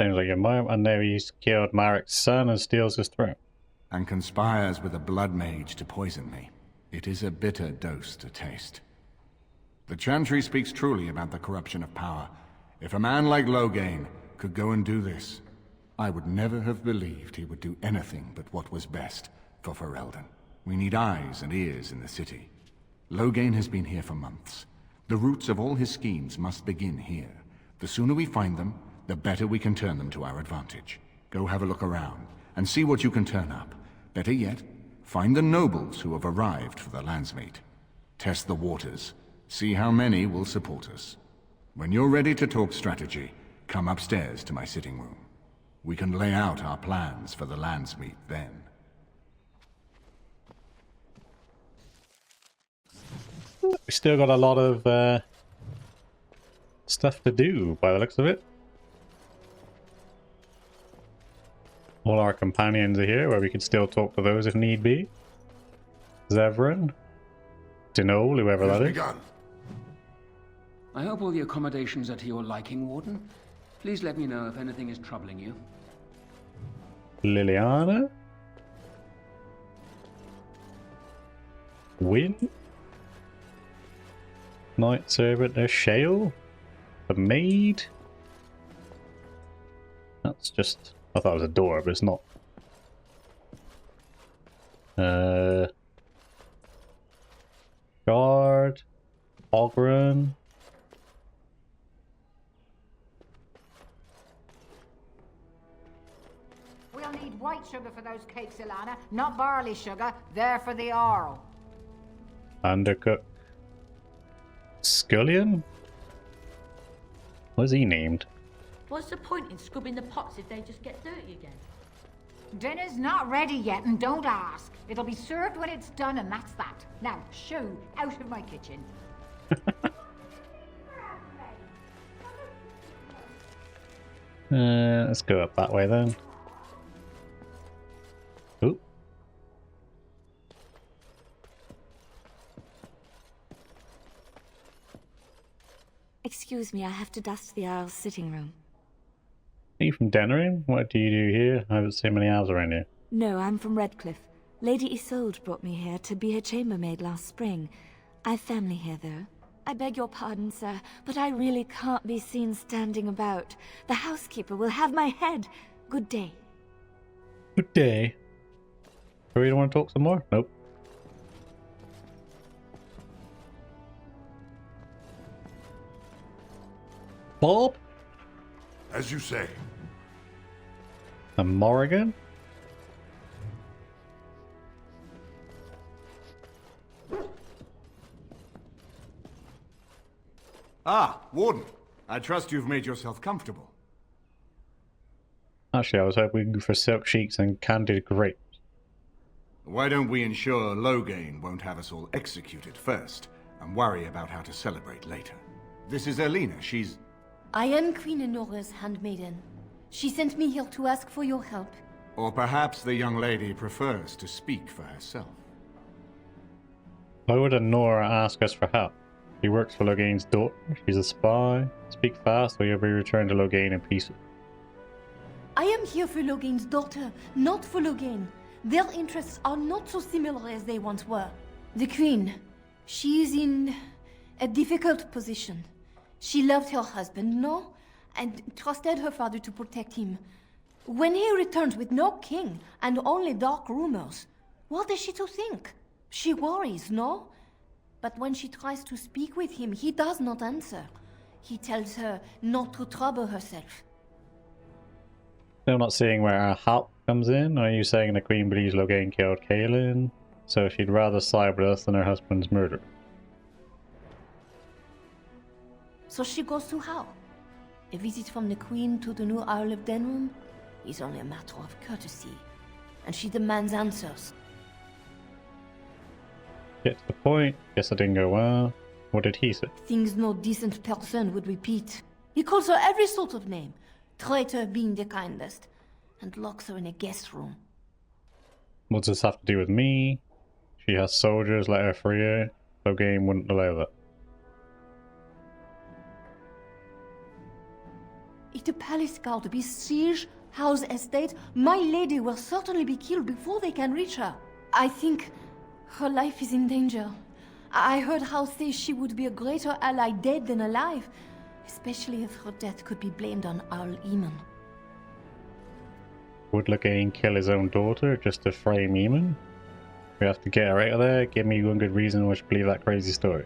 Seems like a moment. And now he's killed Marek's son and steals his throne. And conspires with a blood mage to poison me. It is a bitter dose to taste. The Chantry speaks truly about the corruption of power. If a man like Loghain could go and do this, I would never have believed he would do anything but what was best for Ferelden. We need eyes and ears in the city. Loghain has been here for months. The roots of all his schemes must begin here. The sooner we find them, the better we can turn them to our advantage. Go have a look around, and see what you can turn up. Better yet, find the nobles who have arrived for the Landsmeet. Test the waters. See how many will support us. When you're ready to talk strategy, come upstairs to my sitting room. We can lay out our plans for the Landsmeet then. We still got a lot of stuff to do by the looks of it. All our companions are here, where we can still talk to those if need be. Zevran, Dinol, whoever that is. I hope all the accommodations are to your liking, Warden. Please let me know if anything is troubling you. Liliana, Win, Knight Servant, there's Shale, the Maid. That's just, I thought it was a door, but it's not. Guard, Ogrun. We'll need white sugar for those cakes, Ilana, not barley sugar. They're for the oral. Undercook. Scullion? What's he named? What's the point in scrubbing the pots if they just get dirty again? Dinner's not ready yet, and don't ask. It'll be served when it's done, and that's that. Now, shoo, out of my kitchen. Let's go up that way then. Ooh. Excuse me, I have to dust the Earl's sitting room. Are you from Denerim? What do you do here? I haven't seen many owls around here. No, I'm from Redcliffe. Lady Isolde brought me here to be her chambermaid last spring. I've family here, though. I beg your pardon, sir, but I really can't be seen standing about. The housekeeper will have my head. Good day. Good day. Sure you don't want to talk some more? Nope. Bob? As you say. And Morrigan? Ah, Warden. I trust you've made yourself comfortable. Actually, I was hoping for silk sheets and candied grapes. Why don't we ensure Loghain won't have us all executed first, and worry about how to celebrate later? This is Erlina. She's... I am Queen Enora's handmaiden. She sent me here to ask for your help. Or perhaps the young lady prefers to speak for herself. Why would Nora ask us for help? She works for Loghain's daughter. She's a spy. Speak fast or you'll be returned to Loghain in pieces. I am here for Loghain's daughter, not for Loghain. Their interests are not so similar as they once were. The Queen, she is in a difficult position. She loved her husband, no? And trusted her father to protect him. When he returns with no king and only dark rumors, what is she to think? She worries, no? But when she tries to speak with him, he does not answer. He tells her not to trouble herself. Still not seeing where our help comes in. Are you saying the Queen believes Loghain killed Kaelin, so she'd rather side with us than her husband's murder? So she goes to how? A visit from the Queen to the new Earl of Denham is only a matter of courtesy, and she demands answers. Get to the point. Guess that didn't go well. What did he say? Things no decent person would repeat. He calls her every sort of name, traitor being the kindest, and locks her in a guest room. What does this have to do with me? She has soldiers, let her free her. Loghain wouldn't allow that. If the palace guard besiege House Estate, my lady will certainly be killed before they can reach her. I think her life is in danger. I heard House say she would be a greater ally dead than alive, especially if her death could be blamed on Al-Eamon. Would Loghain kill his own daughter just to frame Eamon? We have to get her out of there. Give me one good reason why I should believe that crazy story.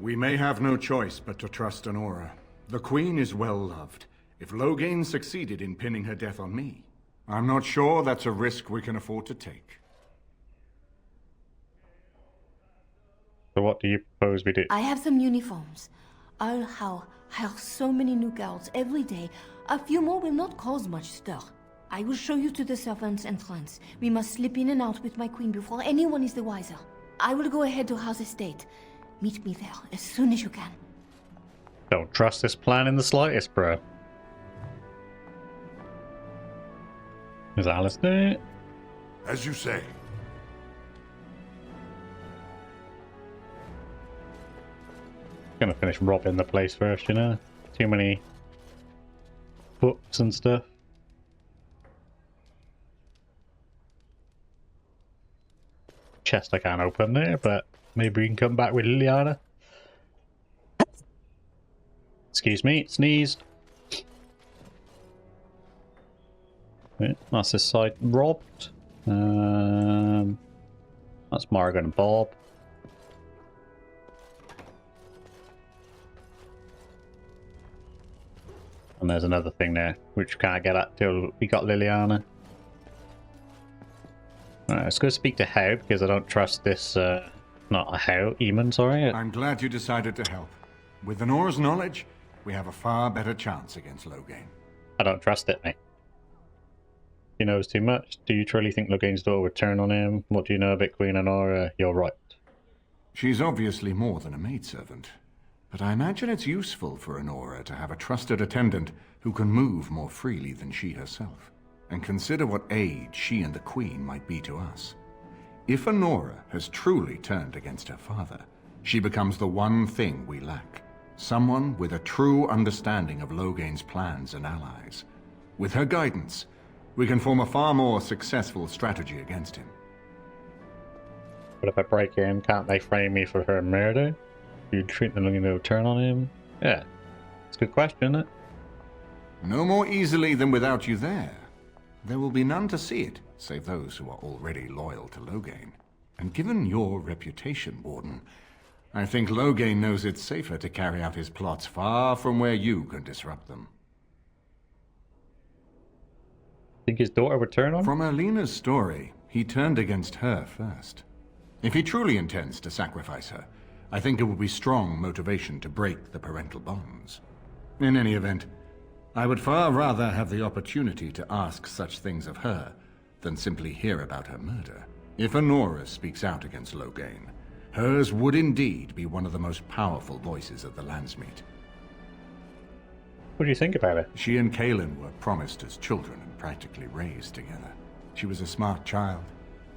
We may have no choice but to trust Honora. The Queen is well loved. If Loghain succeeded in pinning her death on me, I'm not sure that's a risk we can afford to take. So what do you propose we do? I have some uniforms. I'll hire so many new guards every day. A few more will not cause much stir. I will show you to the servants' entrance. We must slip in and out with my queen before anyone is the wiser. I will go ahead to House Estate. Meet me there as soon as you can. Don't trust this plan in the slightest, bro. Is Alice there? As you say. Gonna finish robbing the place first, you know? Too many books and stuff. Chest I can't open there, but maybe we can come back with Liliana. Excuse me, sneezed. Right, that's this side robbed. That's Morgan and Bob. And there's another thing there, which we can't get at till we got Liliana. Alright, let's go speak to How, because I don't trust this, not a How, Eamon, sorry. I'm glad you decided to help. With Honora's knowledge, we have a far better chance against Loghain. I don't trust it, mate. He knows too much. Do you truly think Loghain's daughter would turn on him? What do you know about Queen Honora? You're right. She's obviously more than a maidservant, but I imagine it's useful for Honora to have a trusted attendant who can move more freely than she herself. And consider what aid she and the Queen might be to us. If Honora has truly turned against her father, she becomes the one thing we lack. Someone with a true understanding of Loghain's plans and allies. With her guidance, we can form a far more successful strategy against him. But if I break in, can't they frame me for her murder? Do you treat them looking to turn on him? Yeah. It's a good question, isn't it? No more easily than without you there. There will be none to see it, save those who are already loyal to Loghain. And given your reputation, Warden, I think Loghain knows it's safer to carry out his plots far from where you can disrupt them. Think his daughter would turn on him? From Alina's story, he turned against her first. If he truly intends to sacrifice her, I think it would be strong motivation to break the parental bonds. In any event, I would far rather have the opportunity to ask such things of her than simply hear about her murder. If Honora speaks out against Loghain, hers would indeed be one of the most powerful voices of the Landsmeet. What do you think about it? She and Kaelin were promised as children and practically raised together. She was a smart child,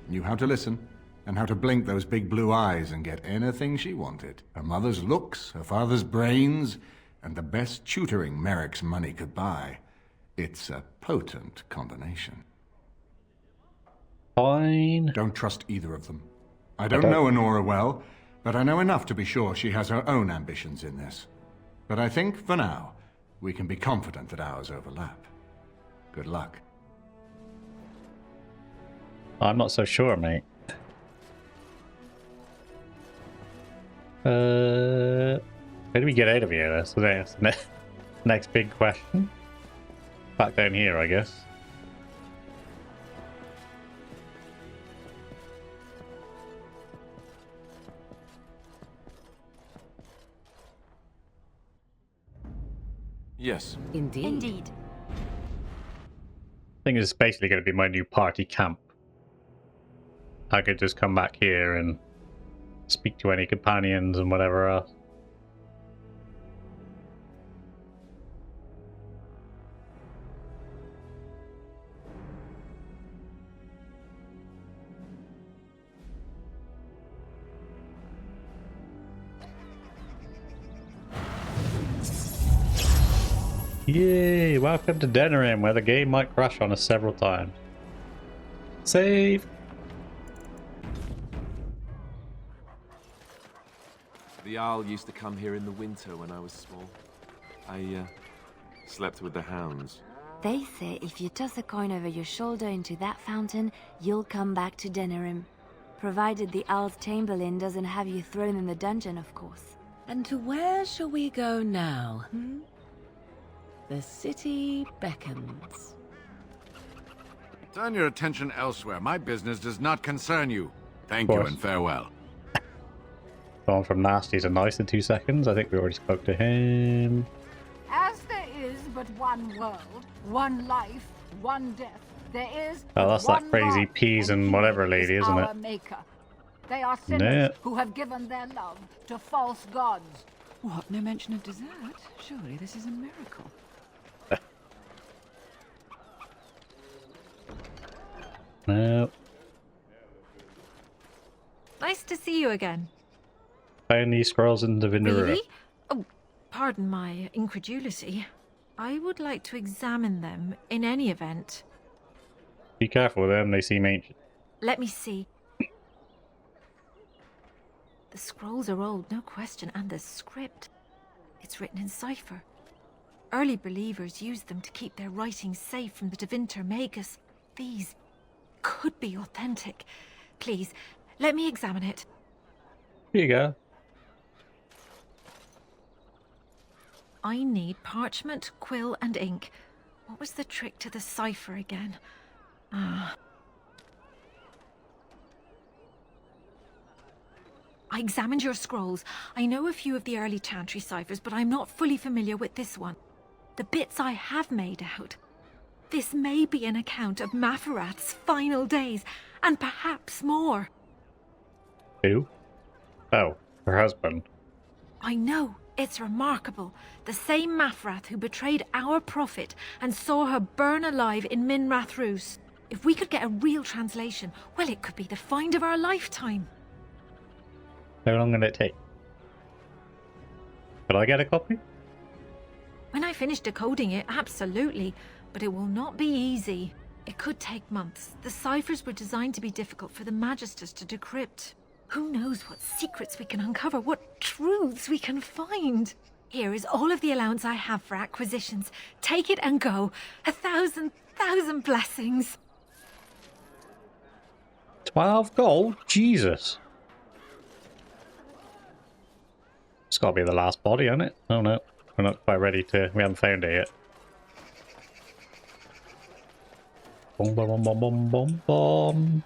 knew how to listen, and how to blink those big blue eyes and get anything she wanted. Her mother's looks, her father's brains, and the best tutoring Merrick's money could buy. It's a potent combination. Fine. Don't trust either of them. I don't know Honora well, but I know enough to be sure she has her own ambitions in this. But I think, for now, we can be confident that ours overlap. Good luck. I'm not so sure, mate. How do we get out of here? That's the next big question. Back down here, I guess. Yes. Indeed. I think it's basically going to be my new party camp. I could just come back here and speak to any companions and whatever else. Yay! Welcome to Denerim, where the game might crash on us several times. Save! The owl used to come here in the winter when I was small. I slept with the hounds. They say if you toss a coin over your shoulder into that fountain, you'll come back to Denerim. Provided the owl's chamberlain doesn't have you thrown in the dungeon, of course. And to where shall we go now, The city beckons. Turn your attention elsewhere. My business does not concern you. Thank you and farewell. Gone from nasty to nice in 2 seconds. I think we already spoke to him. As there is but one world, one life, one death, there is Oh, that's one that crazy God, peas and he whatever is lady, isn't our it? Maker. They are sinners Yeah. who have given their love to false gods. What? No mention of dessert? Surely this is a miracle. No. Nice to see you again. Found these scrolls in the Vindera. Really? Oh, pardon my incredulity. I would like to examine them in any event. Be careful with them, they seem ancient. Let me see. The scrolls are old, no question, and the script. It's written in cipher. Early believers used them to keep their writings safe from the Devinter Magus. These could be authentic. Please, let me examine it. Here you go. I need parchment, quill, and ink. What was the trick to the cipher again? I examined your scrolls. I know a few of the early Chantry ciphers, but I'm not fully familiar with this one. The bits I have made out. This may be an account of Maferath's final days, and perhaps more. Who? Oh, her husband. I know. It's remarkable. The same Maferath who betrayed our prophet and saw her burn alive in Minrath Rus. If we could get a real translation, well, it could be the find of our lifetime. How long will it take? Could I get a copy? When I finish decoding it, absolutely. But it will not be easy. It could take months. The ciphers were designed to be difficult for the Magisters to decrypt. Who knows what secrets we can uncover, what truths we can find. Here is all of the allowance I have for acquisitions. Take it and go. 1,000 blessings. 12 gold? Jesus. It's got to be the last body, isn't it? Oh no, we're not quite ready to... We haven't found it yet. Boom, boom, boom, boom, boom, boom.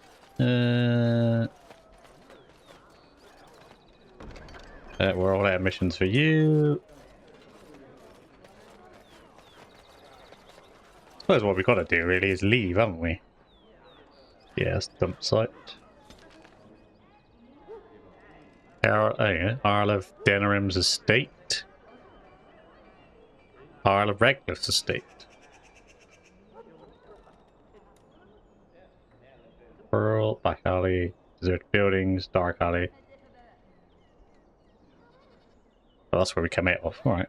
We're all out of missions for you. I suppose what we've got to do really is leave, haven't we? Yes, dump site. Earl of Denerim's estate. Earl of Redcliffe's estate. Pearl, back alley, desert buildings, dark alley. Well, that's where we come out of. Alright.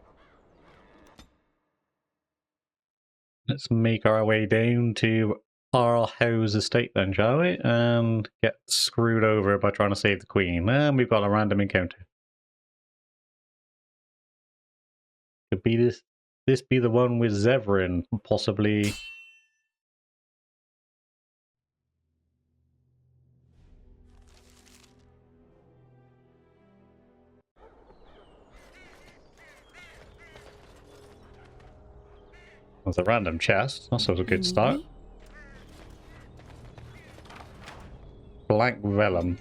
Let's make our way down to Earl Howe's estate then, shall we? And get screwed over by trying to save the Queen. And we've got a random encounter. Could be this be the one with Zevran, possibly. That's a random chest. That's always a good start. Blank vellum.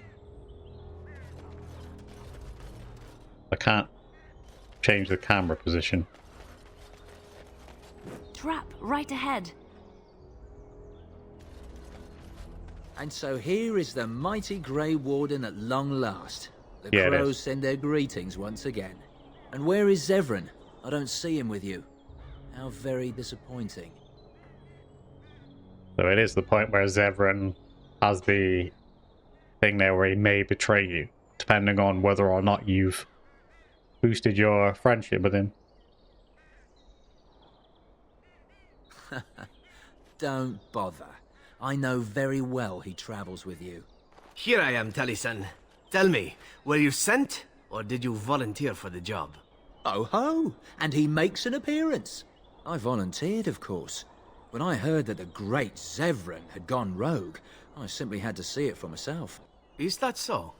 I can't change the camera position. Trap right ahead. And so here is the mighty Grey Warden at long last. The Yeah, crows send their greetings once again. And where is Zevran? I don't see him with you. How very disappointing. So it is the point where Zevran has the thing there where he may betray you, depending on whether or not you've boosted your friendship with him. Don't bother. I know very well he travels with you. Here I am, Taliesin. Tell me, were you sent, or did you volunteer for the job? Oh ho! And he makes an appearance. I volunteered, of course. When I heard that the great Zevran had gone rogue, I simply had to see it for myself. Is that so?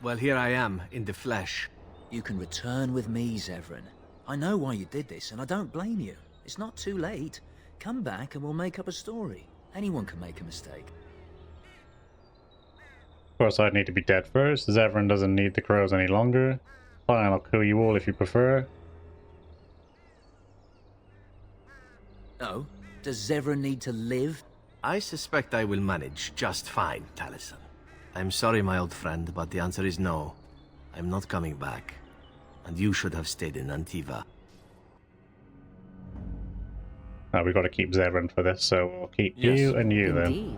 Well, here I am, in the flesh. You can return with me, Zevran. I know why you did this, and I don't blame you. It's not too late. Come back and we'll make up a story. Anyone can make a mistake. Of course, I'd need to be dead first. Zevran doesn't need the crows any longer. Fine, I'll kill you all if you prefer. Oh? Does Zevran need to live? I suspect I will manage just fine, Taliesin. I'm sorry, my old friend, but the answer is no. I'm not coming back. And you should have stayed in Antiva. Now we've got to keep Zevran for this, so we'll keep you and you then.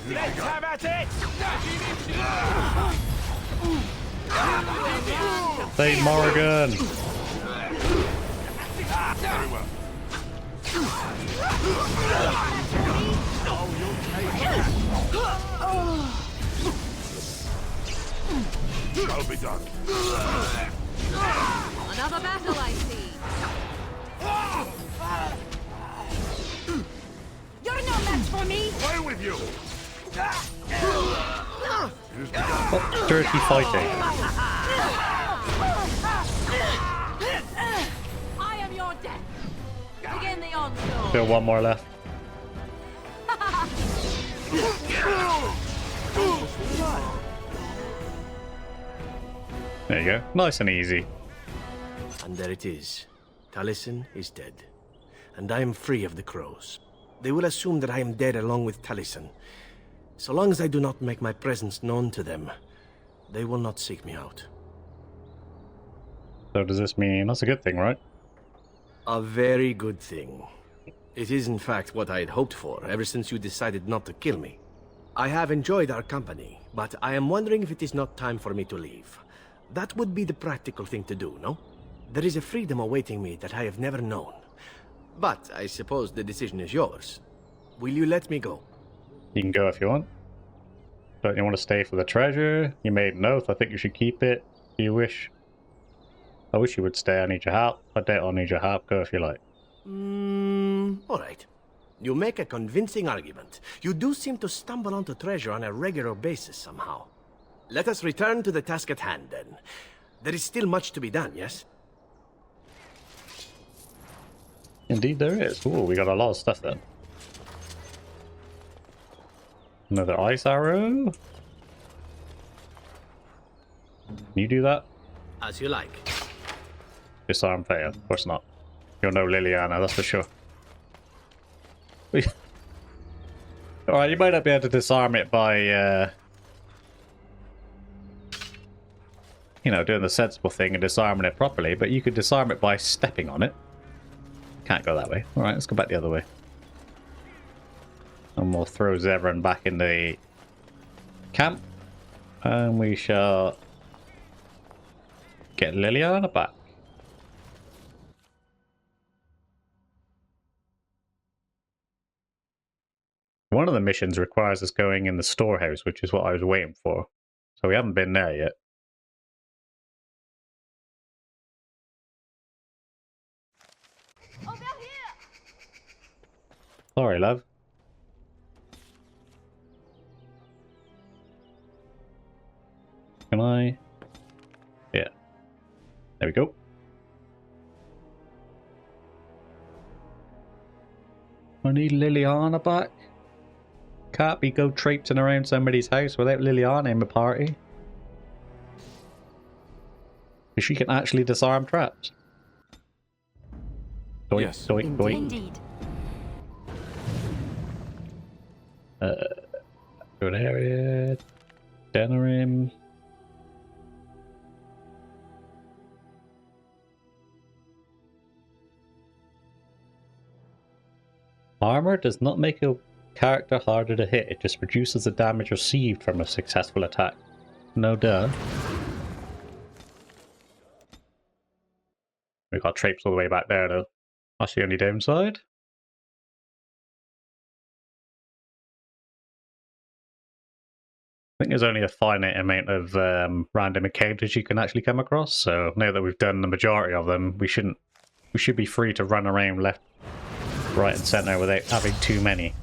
Let's have at it! Saint Morrigan! Very well. I'll be done. Another battle, I see. You're no match for me! Away with you! Oh, dirty fighting. I am your death. Begin the onslaught. Still one more left. There you go. Nice and easy. And there it is. Taliesin is dead. And I am free of the crows. They will assume that I am dead along with Taliesin. So long as I do not make my presence known to them, they will not seek me out. So does this mean that's a good thing, right? A very good thing. It is in fact what I had hoped for ever since you decided not to kill me. I have enjoyed our company, but I am wondering if it is not time for me to leave. That would be the practical thing to do, no? There is a freedom awaiting me that I have never known. But I suppose the decision is yours. Will you let me go? You can go if you want. Don't you want to stay for the treasure? You made an oath. I think you should keep it. Do you wish? I wish you would stay. I need your help. I don't need your help. Go if you like. Alright. You make a convincing argument. You do seem to stumble onto treasure on a regular basis somehow. Let us return to the task at hand, then. There is still much to be done, yes? Indeed there is. Ooh, we got a lot of stuff then. Another ice arrow. Can you do that? As you like. Disarm fail. Of course not. You're no Liliana, that's for sure. Alright, you might not be able to disarm it by, you know, doing the sensible thing and disarming it properly, but you could disarm it by stepping on it. Can't go that way. Alright, let's go back the other way. And we'll throw Zevran back in the camp. And we shall get Liliana back. One of the missions requires us going in the storehouse, which is what I was waiting for. So we haven't been there yet. Over here! Sorry, love. Can I? Yeah. There we go. I need Liliana back. Can't be go traipsing around somebody's house without Liliana in the party. Because she can actually disarm traps. Doink, Yes. doink, doink. Indeed. Good area. Denerim. Armor does not make a character harder to hit, it just reduces the damage received from a successful attack. No duh. We got traps all the way back there though. That's the only downside. I think there's only a finite amount of random encounters you can actually come across, so now that we've done the majority of them, we should be free to run around left, right and centre without having too many.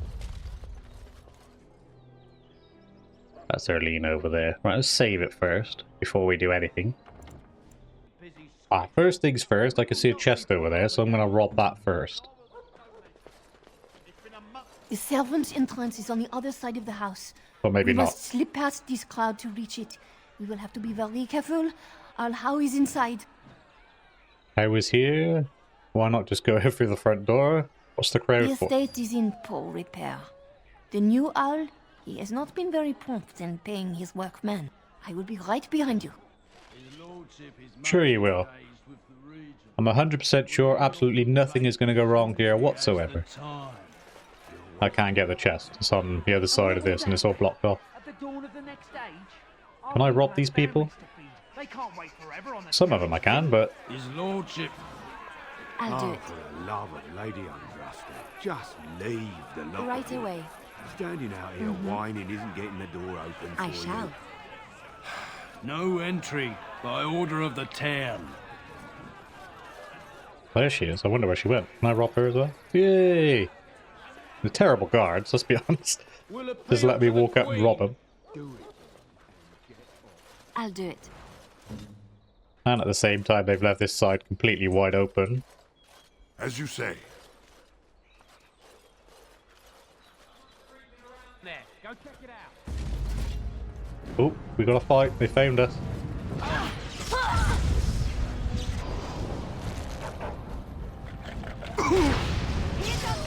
That's our lean over there. Right, let's save it first, before we do anything. First things first, I can see a chest over there, so I'm going to rob that first. The servants' entrance is on the other side of the house. Or maybe we not. must slip past this crowd to reach it. We will have to be very careful. How is inside? How is here? Why not just go through the front door? What's the crowd The for? estate is in poor repair. The new owl, he has not been very prompt in paying his workmen. I will be right behind you. Sure you will. I'm 100% sure absolutely nothing is going to go wrong here whatsoever. I can't get the chest. It's on the other side of this and it's all blocked off. Can I rob these people? Some of them I can, but... His lordship. I'll do it. For the love of Lady Undrafted, just leave the lot. Right away. Standing out here whining isn't getting the door open for I shall. No entry by order of the town. There she is. I wonder where she went. Can I rob her as well? Yay! The terrible guards, let's be honest. Just let me walk up and rob them. I'll do it. And at the same time, they've left this side completely wide open. As you say. There, go check it out. Oh, we got a fight. They found us.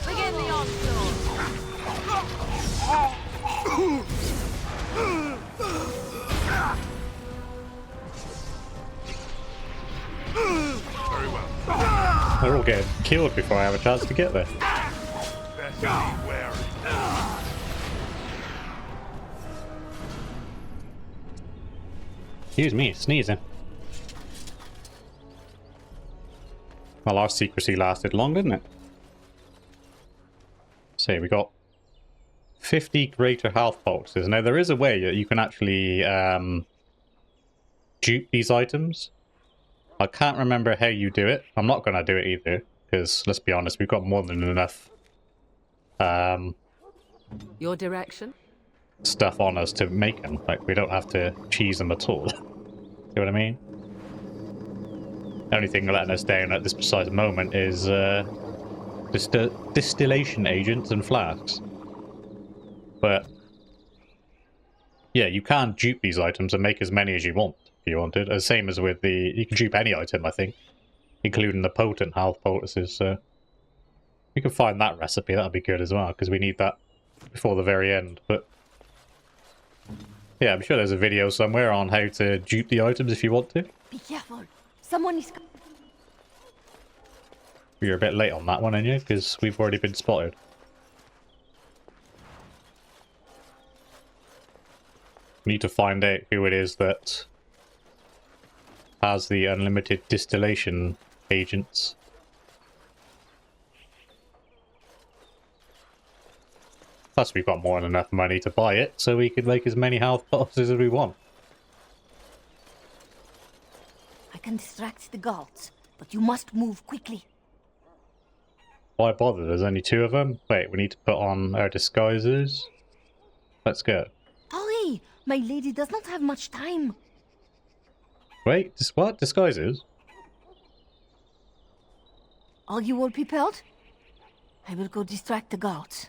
Begin the onslaught. Very well. They're all getting killed before I have a chance to get there. Better be wary. Excuse me, sneezing. Well, our secrecy lasted long, didn't it? So we got 50 greater health boxes. Now there is a way that you can actually dupe these items. I can't remember how you do it. I'm not going to do it either, because let's be honest, we've got more than enough Your direction? stuff on us to make them. Like, we don't have to cheese them at all. See what I mean? The only thing letting us down at this precise moment is distillation agents and flasks. But yeah, you can dupe these items and make as many as you want if you wanted. The same as with the... You can dupe any item, I think, including the potent health poultices. So we can find that recipe. That'll be good as well, because we need that before the very end. But yeah, I'm sure there's a video somewhere on how to dupe the items if you want to. Be careful. Someone is... You're a bit late on that one, aren't you? Because we've already been spotted. We need to find out who it is that has the unlimited distillation agents. Plus, we've got more than enough money to buy it, so we can make as many health boxes as we want. I can distract the guards, but you must move quickly. Why bother? There's only 2 of them. Wait, we need to put on our disguises. Let's go. Hurry! My lady does not have much time. Wait, what? Disguises? Are you all prepared? I will go distract the guards.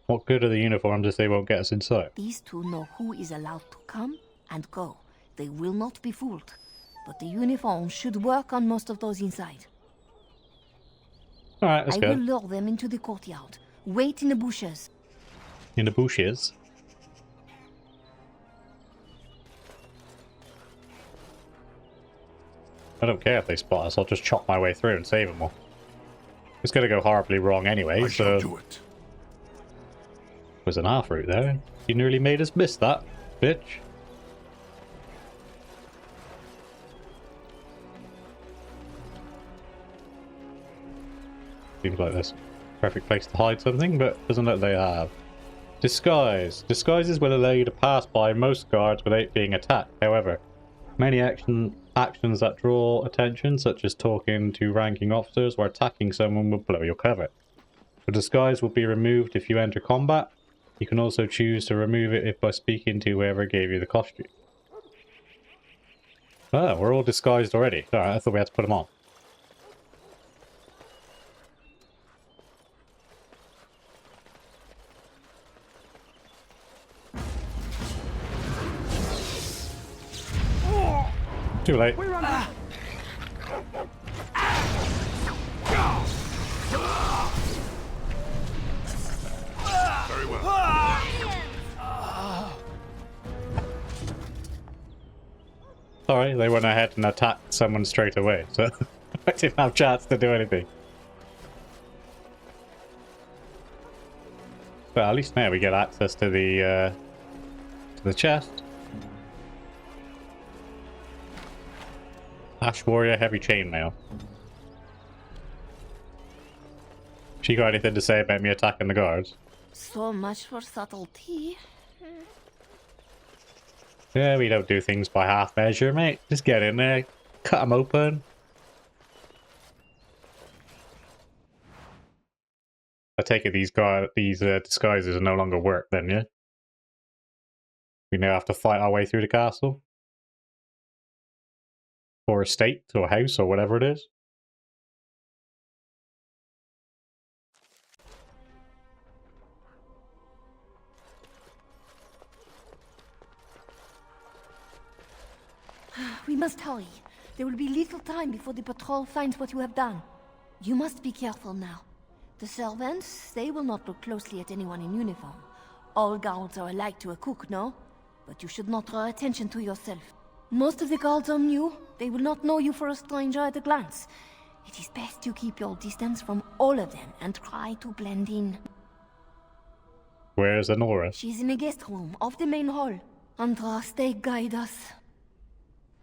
What good are the uniforms if they won't get us inside? These 2 know who is allowed to come and go. They will not be fooled. But the uniform should work on most of those inside. Alright, let's go. I will lure them into the courtyard. Wait in the bushes. In the bushes? I don't care if they spot us, I'll just chop my way through and save them all. It's going to go horribly wrong anyway, I shall so... do it. Was an half route there. You nearly made us miss that, bitch. Seems like this perfect place to hide something, but doesn't look like they have. Disguise. Disguises will allow you to pass by most guards without being attacked. However, many actions that draw attention, such as talking to ranking officers or attacking someone, will blow your cover. The disguise will be removed if you enter combat. You can also choose to remove it if by speaking to whoever gave you the costume. Oh, we're all disguised already. Alright, I thought we had to put them on. Too late. Very well. Sorry, they went ahead and attacked someone straight away, so I didn't have a chance to do anything. But at least now we get access to the chest. Ash Warrior Heavy Chainmail. She got anything to say about me attacking the guards? So much for subtlety. Yeah, we don't do things by half measure, mate. Just get in there, cut them open. I take it these disguises no longer work then, yeah? We now have to fight our way through the castle? Or estate, or house, or whatever it is. We must hurry. There will be little time before the patrol finds what you have done. You must be careful now. The servants, they will not look closely at anyone in uniform. All guards are alike to a cook, no? But you should not draw attention to yourself. Most of the guards are new. They will not know you for a stranger at a glance. It is best to keep your distance from all of them and try to blend in. Where's Honora? She's in a guest room off the main hall. Andras, they guide us.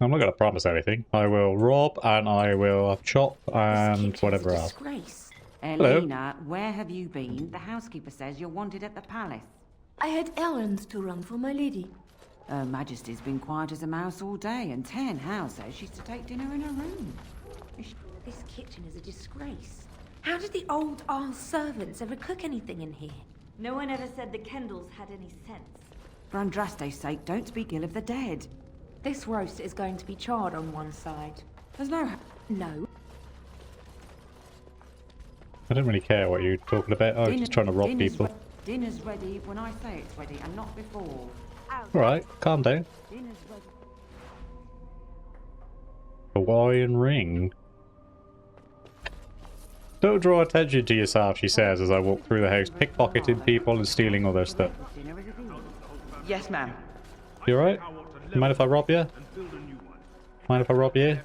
I'm not going to promise anything. I will rob and I will chop and whatever else. Disgrace. Hello. Elena, where have you been? The housekeeper says you're wanted at the palace. I had errands to run for my lady. Her Majesty's been quiet as a mouse all day, and Ten How says she's to take dinner in her room. This kitchen is a disgrace. How did the old Arl servants ever cook anything in here? No one ever said the Kendalls had any sense. For Andraste's sake, don't speak ill of the dead. This roast is going to be charred on one side. There's no... No. I don't really care what you're talking about. I was just trying to rob people. Dinner's ready when I say it's ready, and not before. Alright, calm down. Dinner's ready. Hawaiian ring. Don't draw attention to yourself, she says as I walk through the house, pickpocketing people and stealing all their stuff. Yes, ma'am. You alright? Mind if I rob you? Mind if I rob you?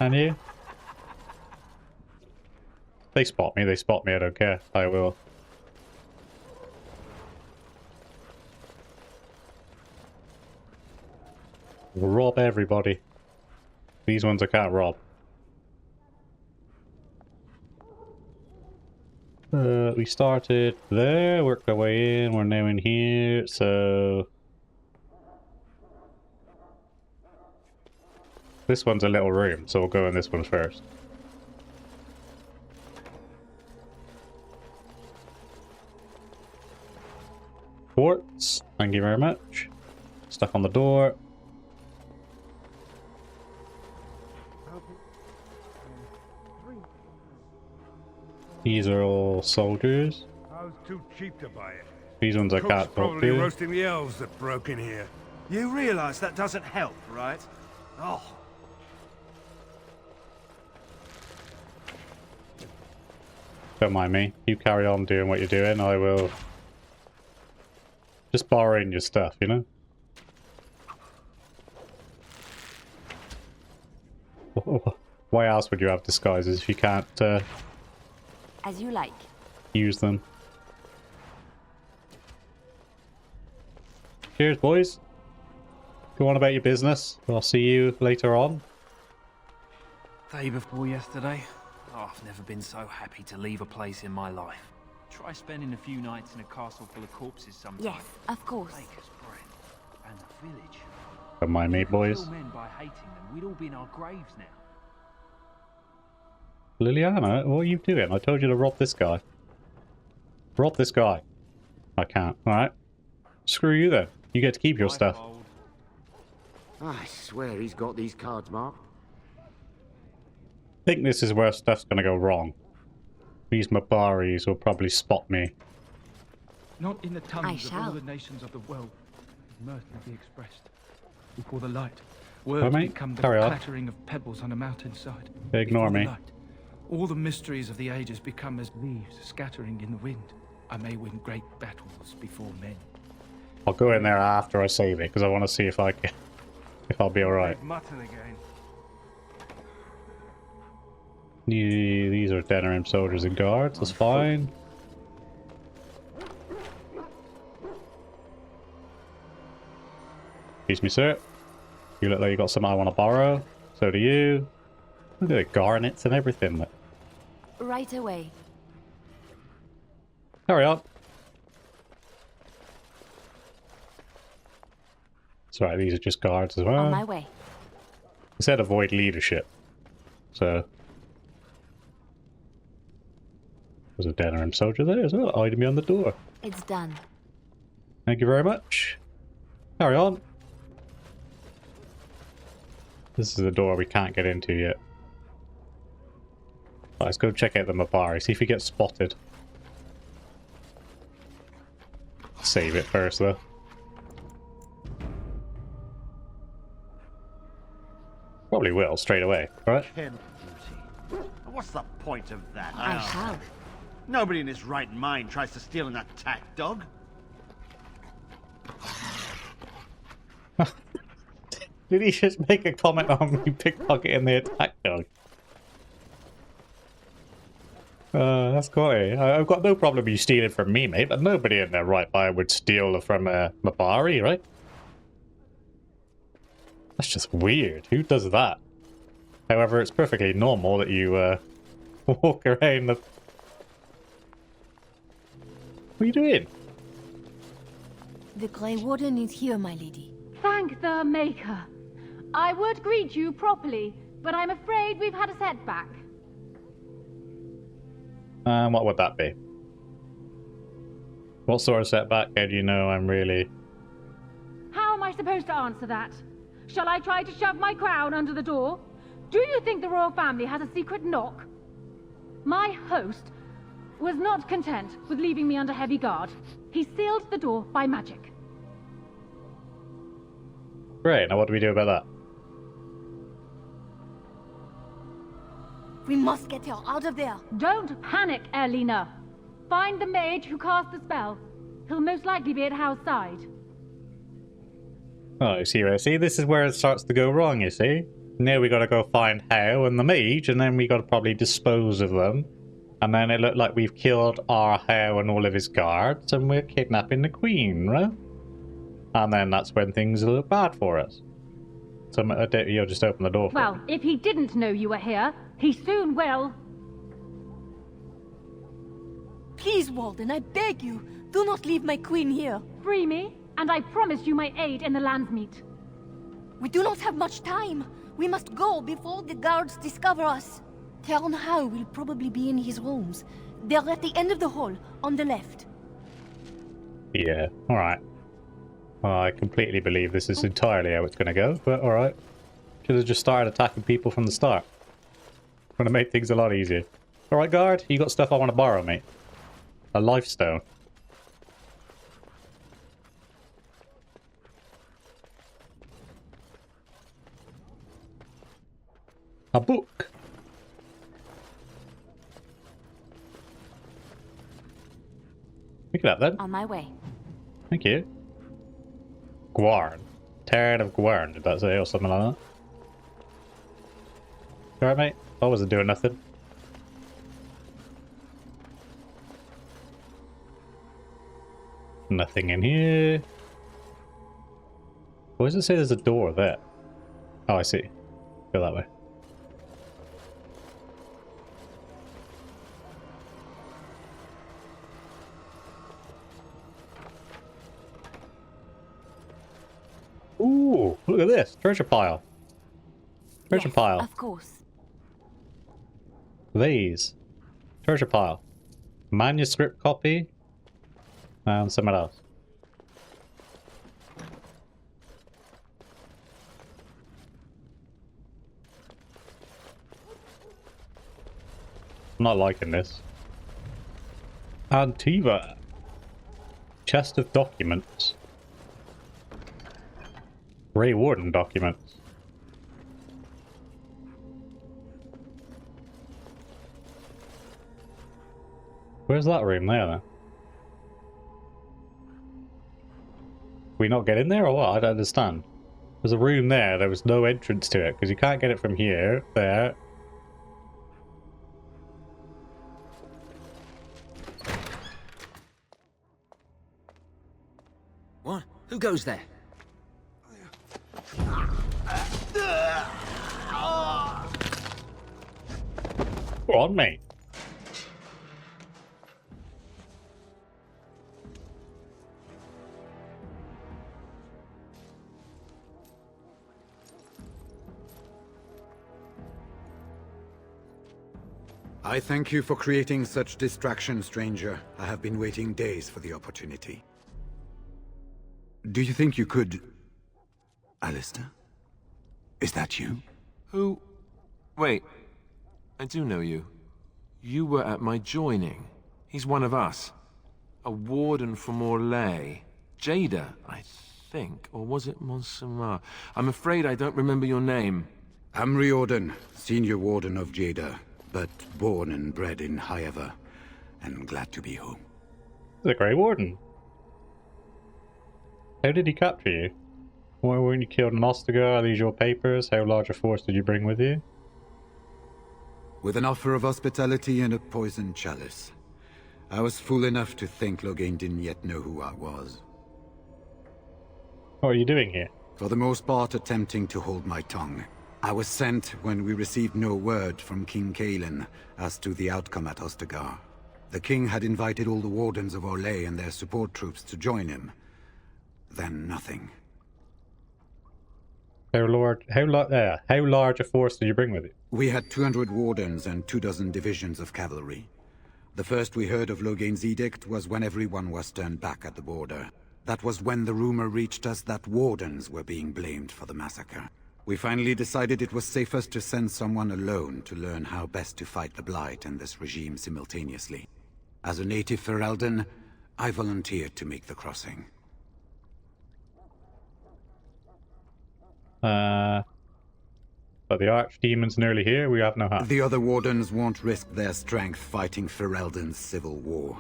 And you? They spot me, I don't care. I will. We'll rob everybody. These ones I can't rob. We started there, worked our way in, we're now in here, so... This one's a little room, so we'll go in this one first. Quartz, thank you very much. Stuck on the door. These are all soldiers. I was too cheap to buy it. These ones I Cook's can't talk probably to. roasting the elves that broke in here. You realize that doesn't help, right? Oh. Don't mind me. You carry on doing what you're doing. I will just borrowing your stuff, you know? Why else would you have disguises if you can't As you like. Use them. Cheers, boys. Go on about your business. I'll see you later on. Day before yesterday. Oh, I've never been so happy to leave a place in my life. Try spending a few nights in a castle full of corpses sometime. Yes, of course. Baker's bread. And the village. Don't mind me, boys. Kill men by hating them. We'd all be in our graves now. Liliana, what are you doing? I told you to rob this guy. Rob this guy. I can't. Alright. Screw you then. You get to keep your stuff. I swear he's got these cards marked. I think this is where stuff's gonna go wrong. These Mabaris will probably spot me. Not in the tongues of all the nations of the world. Mirth will be expressed. Before the light, words become the clattering of pebbles on a mountainside. Ignore me. All the mysteries of the ages become as leaves scattering in the wind. I may win great battles before men. I'll go in there after I save it because I want to see if I'll be alright. Mutton again. These are Denerim soldiers and guards, that's fine. Excuse me, sir. You look like you got something I want to borrow. So do you. Look at the garnets and everything. Right away. Carry on. That's right, these are just guards as well. On my way. I said avoid leadership. So. There's a Denerim soldier there as well, hiding behind the door. It's done. Thank you very much. Carry on. This is the door we can't get into yet. Right, let's go check out the Mabari, see if he gets spotted. Save it first though. Probably will straight away, right? What's the point of that? I shall. Nobody in his right mind tries to steal an attack dog. Did he just make a comment on me pickpocketing the attack dog? That's quality. I've got no problem you stealing from me, mate, but nobody in their right mind would steal from Mabari, right? That's just weird. Who does that? However, it's perfectly normal that you walk around the... What are you doing? The Grey Warden is here, my lady. Thank the Maker. I would greet you properly, but I'm afraid we've had a setback. What would that be? What sort of setback? How do you know I'm really... How am I supposed to answer that? Shall I try to shove my crown under the door? Do you think the royal family has a secret knock? My host was not content with leaving me under heavy guard. He sealed the door by magic. Great, now what do we do about that? We must get her out of there. Don't panic, Erlina. Find the mage who cast the spell. He'll most likely be at Hal's side. Oh, you see, this is where it starts to go wrong, you see? Now we gotta go find Hal and the mage, and then we gotta probably dispose of them. And then it looked like we've killed our Hal and all of his guards, and we're kidnapping the queen, right? And then that's when things look bad for us. So you'll just open the door for Well, him. if he didn't know you were here, he soon will. Please, Warden, I beg you, do not leave my queen here. Free me, and I promise you my aid in the Landsmeet. We do not have much time. We must go before the guards discover us. Theron Howe will probably be in his rooms. They're at the end of the hall, on the left. Yeah, alright. Well, I completely believe this is entirely how it's gonna go, but alright. Should have just started attacking people from the start. Gonna make things a lot easier. Alright, guard, you got stuff I want to borrow, mate. A life stone. A book. Pick it up then. On my way. Thank you. Guarn. Tarrant of Guarn, did that say, or something like that? Alright, mate. I wasn't doing nothing. Nothing in here. Why does it say there's a door there? Oh, I see. Go that way. Ooh, look at this. Treasure pile. Treasure pile. Of course. These. Treasure pile. Manuscript copy. And something else. I'm not liking this. Antiva. Chest of documents. Warden documents. Where's that room there then? We not get in there or what? I don't understand. There's a room there, there was no entrance to it because you can't get it from here, there. What? Who goes there? Go on, mate. I thank you for creating such distraction, stranger. I have been waiting days for the opportunity. Do you think you could... Alistair? Is that you? Who? Wait. I do know you. You were at my joining. He's one of us. A warden from Orlais. Jada, I think. Or was it Montserrat? I'm afraid I don't remember your name. I'm Riordan, senior warden of Jada, but born and bred in Highever, and glad to be home. The Grey Warden. How did he capture you? Why weren't you killed in Ostagar? Are these your papers? How large a force did you bring with you? With an offer of hospitality and a poisoned chalice. I was fool enough to think Loghain didn't yet know who I was. What are you doing here? For the most part, attempting to hold my tongue. I was sent when we received no word from King Kaelin as to the outcome at Ostagar. The king had invited all the wardens of Orlais and their support troops to join him. Then nothing. How large a force did you bring with you? We had 200 wardens and 24 divisions of cavalry. The first we heard of Loghain's edict was when everyone was turned back at the border. That was when the rumor reached us that wardens were being blamed for the massacre. We finally decided it was safest to send someone alone to learn how best to fight the Blight and this regime simultaneously. As a native Ferelden, I volunteered to make the crossing. But the archdemon's nearly here, we have no help. The other wardens won't risk their strength fighting Ferelden's civil war.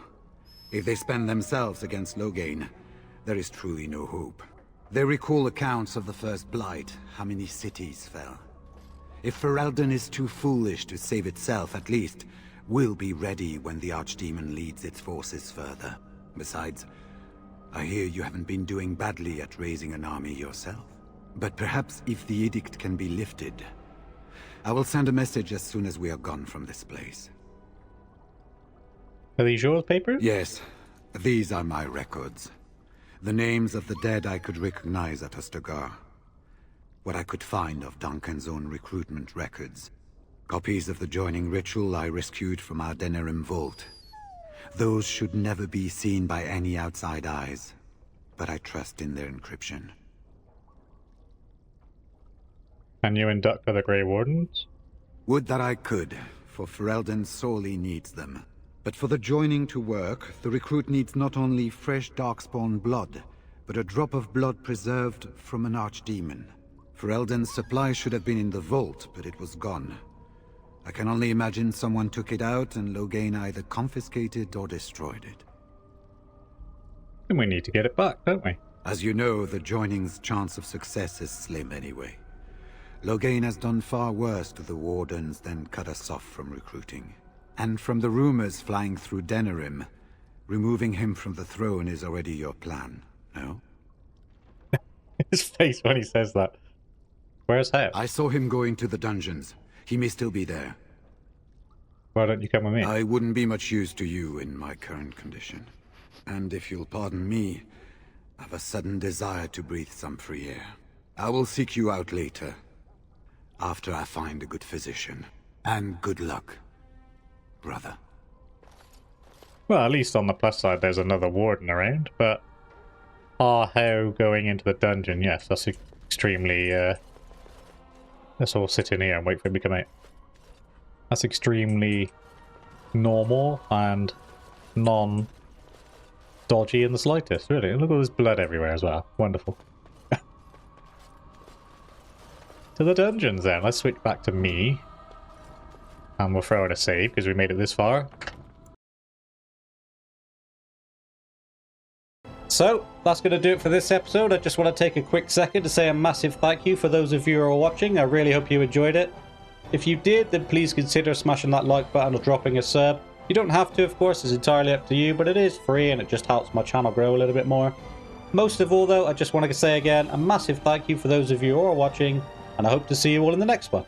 If they spend themselves against Loghain, there is truly no hope. They recall accounts of the first Blight, how many cities fell. If Ferelden is too foolish to save itself, at least, we'll be ready when the archdemon leads its forces further. Besides, I hear you haven't been doing badly at raising an army yourself. But perhaps if the edict can be lifted, I will send a message as soon as we are gone from this place. Are these your papers? Yes, these are my records. The names of the dead I could recognize at Ostagar. What I could find of Duncan's own recruitment records. Copies of the joining ritual I rescued from our Denerim vault. Those should never be seen by any outside eyes, but I trust in their encryption. Can you induct other Grey Wardens? Would that I could, for Ferelden sorely needs them. But for the joining to work, the recruit needs not only fresh darkspawn blood, but a drop of blood preserved from an archdemon. Ferelden's supply should have been in the vault, but it was gone. I can only imagine someone took it out and Loghain either confiscated or destroyed it. Then we need to get it back, don't we? As you know, the joining's chance of success is slim anyway. Loghain has done far worse to the Wardens than cut us off from recruiting. And from the rumors flying through Denerim, Removing him from the throne is already your plan, no? His face when he says that. Where's Heo? I saw him going to the dungeons. He may still be there. Why don't you come with me? I wouldn't be much use to you in my current condition. And if you'll pardon me, I've a sudden desire to breathe some free air. I will seek you out later, after I find a good physician. And good luck, brother. Well, at least on the plus side, there's another warden around, but Heo going into the dungeon, yes, that's extremely, let's all sit in here and wait for him to come out. That's extremely normal and non-dodgy in the slightest, really. Look at all this blood everywhere as well. Wonderful. To the dungeons then. Let's switch back to me. And we'll throw in a save because we made it this far. So, that's going to do it for this episode. I just want to take a quick second to say a massive thank you for those of you who are watching. I really hope you enjoyed it. If you did, then please consider smashing that like button or dropping a sub. You don't have to, of course, it's entirely up to you, but it is free and it just helps my channel grow a little bit more. Most of all, though, I just want to say again a massive thank you for those of you who are watching, and I hope to see you all in the next one.